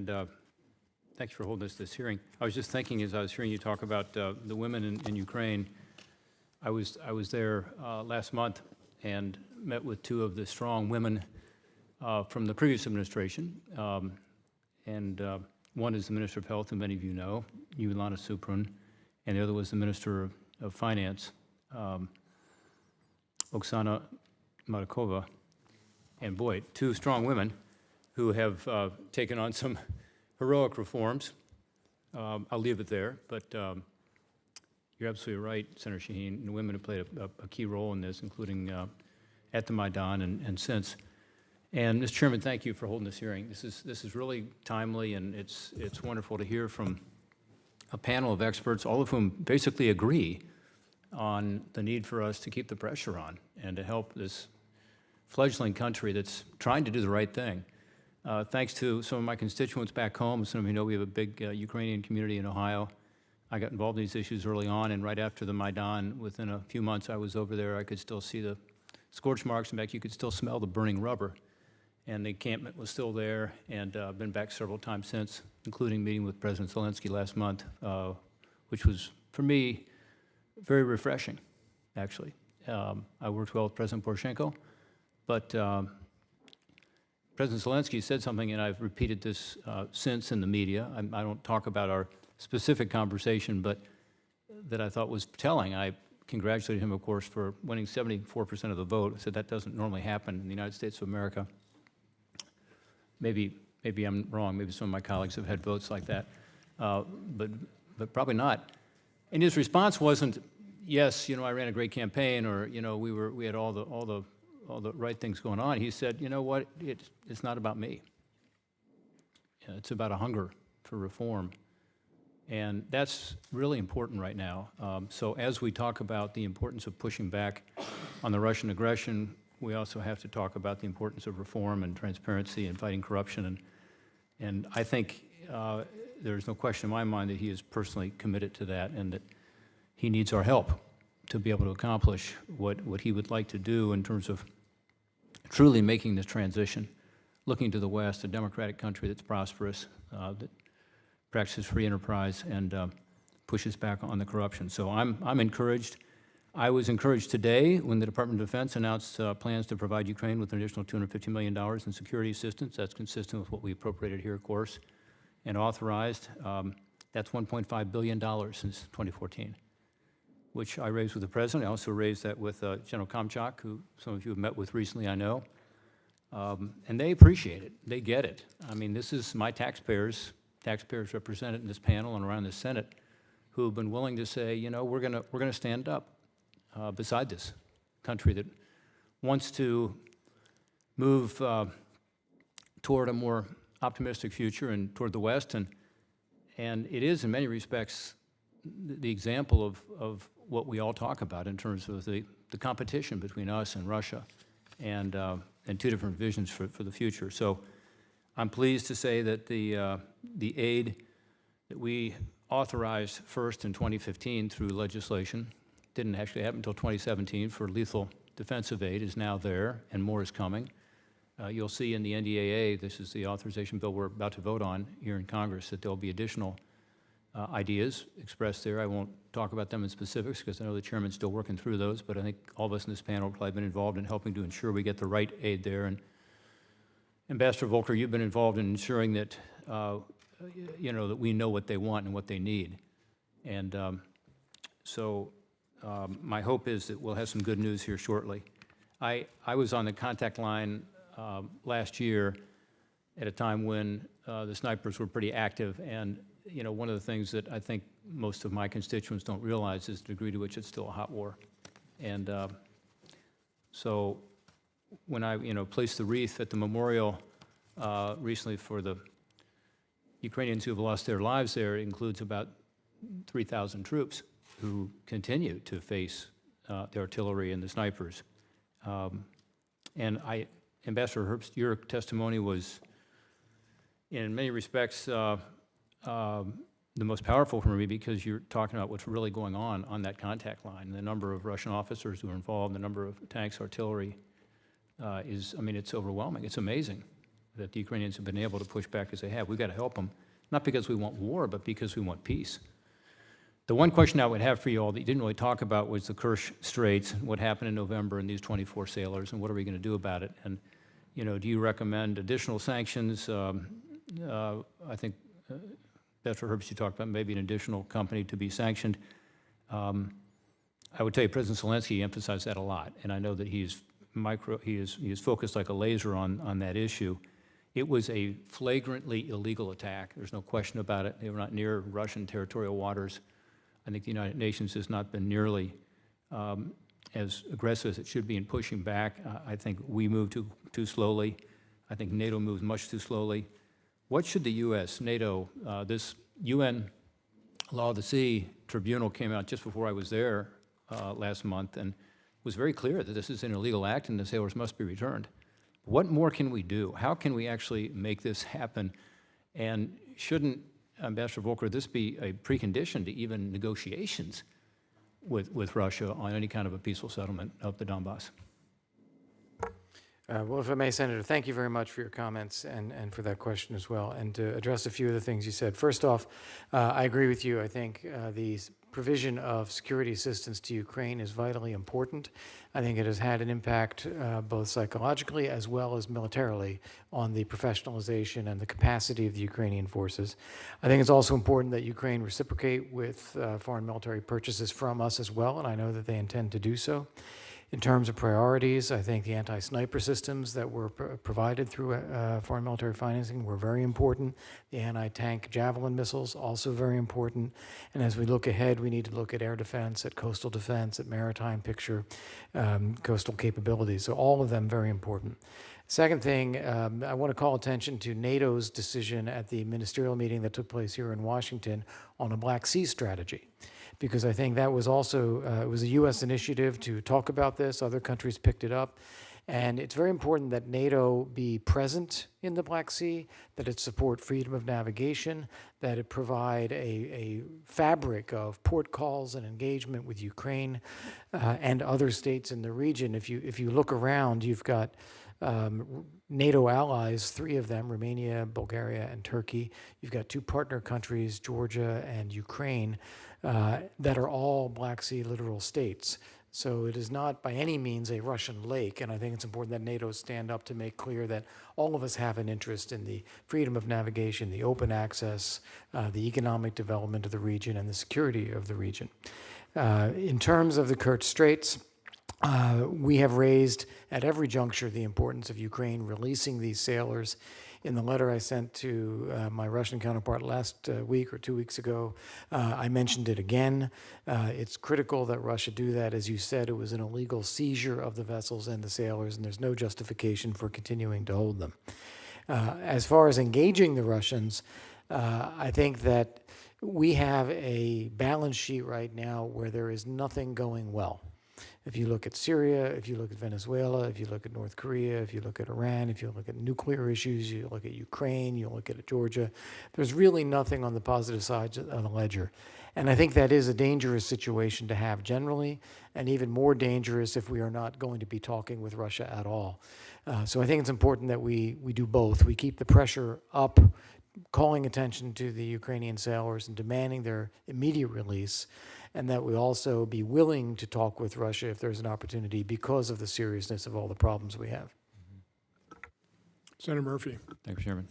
and thank you for holding this hearing. I was just thinking as I was hearing you talk about the women in Ukraine, I was there last month and met with two of the strong women from the previous administration. One is the Minister of Health, who many of you know, Yulana Supran, and the other was the Minister of Finance, Oksana Markova. And boy, two strong women who have taken on some heroic reforms. I'll leave it there, but you're absolutely right, Senator Shaheen. The women have played a key role in this, including at the Maidan and since. And Mr. Chairman, thank you for holding this hearing. This is really timely, and it's wonderful to hear from a panel of experts, all of whom basically agree on the need for us to keep the pressure on and to help this fledgling country that's trying to do the right thing. Thanks to some of my constituents back home, some of you know we have a big Ukrainian community in Ohio. I got involved in these issues early on, and right after the Maidan, within a few months I was over there, I could still see the scorch marks. In fact, you could still smell the burning rubber. And the encampment was still there, and I've been back several times since, including meeting with President Zelensky last month, which was, for me, very refreshing, actually. I worked well with President Poroshenko, but President Zelensky said something, and I've repeated this since in the media. I don't talk about our specific conversation, but that I thought was telling. I congratulated him, of course, for winning 74% of the vote. I said that doesn't normally happen in the United States of America. Maybe I'm wrong. Maybe some of my colleagues have had votes like that, but probably not. And his response wasn't, "Yes, you know, I ran a great campaign," or you know, we had all the right things going on. He said, "You know what? It's not about me. It's about a hunger for reform," and that's really important right now. So as we talk about the importance of pushing back on the Russian aggression, we also have to talk about the importance of reform and transparency and fighting corruption. And I think there's no question in my mind that he is personally committed to that, and that he needs our help to be able to accomplish what he would like to do in terms of truly making this transition, looking to the West, a democratic country that's prosperous, that practices free enterprise, and pushes back on the corruption. So I'm encouraged. I was encouraged today when the Department of Defense announced plans to provide Ukraine with an additional $250 million in security assistance. That's consistent with what we appropriated here, of course, and authorized. That's $1.5 billion since 2014, which I raised with the President. I also raised that with General Kamchak, who some of you have met with recently, I know. And they appreciate it. They get it. I mean, this is my taxpayers represented in this panel and around the Senate, who have been willing to say, you know, we're gonna stand up beside this country that wants to move toward a more optimistic future and toward the West, and it is in many respects the example of what we all talk about in terms of the competition between us and Russia, and two different visions for the future. So I'm pleased to say that the aid that we authorized first in 2015 through legislation, didn't actually happen until 2017, for lethal defensive aid, is now there, and more is coming. You'll see in the NDAA, this is the authorization bill we're about to vote on here in Congress, that there'll be additional ideas expressed there. I won't talk about them in specifics because I know the chairman's still working through those, but I think all of us in this panel have probably been involved in helping to ensure we get the right aid there. And Ambassador Volker, you've been involved in ensuring that you know, that we know what they want and what they need. And my hope is that we'll have some good news here shortly. I was on the contact line last year at a time when the snipers were pretty active, and you know, one of the things that I think most of my constituents don't realize is the degree to which it's still a hot war. And so when I placed the wreath at the memorial recently for the Ukrainians who have lost their lives there, it includes about 3,000 troops who continue to face the artillery and the snipers. And Ambassador Herbst, your testimony was, in many respects, the most powerful for me, because you're talking about what's really going on that contact line. The number of Russian officers who are involved, the number of tanks, artillery is, I mean, it's overwhelming. It's amazing that the Ukrainians have been able to push back as they have. We've got to help them, not because we want war, but because we want peace. The one question I would have for you all that you didn't really talk about was the Kerch Straits, what happened in November and these 24 sailors, and what are we going to do about it? And, you know, do you recommend additional sanctions? I think Ambassador Herbst, you talked about maybe an additional company to be sanctioned. I would tell you President Zelensky emphasized that a lot, and I know that he is focused like a laser on that issue. It was a flagrantly illegal attack. There's no question about it. They were not near Russian territorial waters. I think the United Nations has not been nearly as aggressive as it should be in pushing back. I think we moved too slowly. I think NATO moves much too slowly. What should the U.S., NATO, this UN Law of the Sea tribunal came out just before I was there last month and was very clear that this is an illegal act and the sailors must be returned. What more can we do? How can we actually make this happen? And shouldn't, Ambassador Volker, this be a precondition to even negotiations with Russia on any kind of a peaceful settlement of the Donbass? Well, if I may, Senator, thank you very much for your comments and for that question as well. And to address a few of the things you said. First off, I agree with you. I think the provision of security assistance to Ukraine is vitally important. I think it has had an impact both psychologically as well as militarily on the professionalization and the capacity of the Ukrainian forces. I think it's also important that Ukraine reciprocate with foreign military purchases from us as well, and I know that they intend to do so. In terms of priorities, I think the anti-sniper systems that were provided through foreign military financing were very important. The anti-tank Javelin missiles, also very important. And as we look ahead, we need to look at air defense, at coastal defense, at maritime picture, coastal capabilities. So all of them very important. Second thing, I want to call attention to NATO's decision at the ministerial meeting that took place here in Washington on a Black Sea strategy. Because I think that was also, it was a U.S. initiative to talk about this. Other countries picked it up. And it's very important that NATO be present in the Black Sea, that it support freedom of navigation, that it provide a fabric of port calls and engagement with Ukraine and other states in the region. If you look around, you've got NATO allies, 3 of them, Romania, Bulgaria, and Turkey. You've got 2 partner countries, Georgia and Ukraine, that are all Black Sea littoral states. So it is not by any means a Russian lake, and I think it's important that NATO stand up to make clear that all of us have an interest in the freedom of navigation, the open access, the economic development of the region, and the security of the region. In terms of the Kerch Straits, we have raised at every juncture the importance of Ukraine releasing these sailors. In the letter I sent to my Russian counterpart last week or 2 weeks ago, I mentioned it again. It's critical that Russia do that. As you said, it was an illegal seizure of the vessels and the sailors, and there's no justification for continuing to hold them. As far as engaging the Russians, I think that we have a balance sheet right now where there is nothing going well. If you look at Syria, if you look at Venezuela, if you look at North Korea, if you look at Iran, if you look at nuclear issues, you look at Ukraine, you look at Georgia, there's really nothing on the positive side of the ledger. And I think that is a dangerous situation to have generally, and even more dangerous if we are not going to be talking with Russia at all. So I think it's important that we do both. We keep the pressure up, calling attention to the Ukrainian sailors and demanding their immediate release, and that we also be willing to talk with Russia if there's an opportunity because of the seriousness of all the problems we have. Senator Murphy. Thank you, Chairman.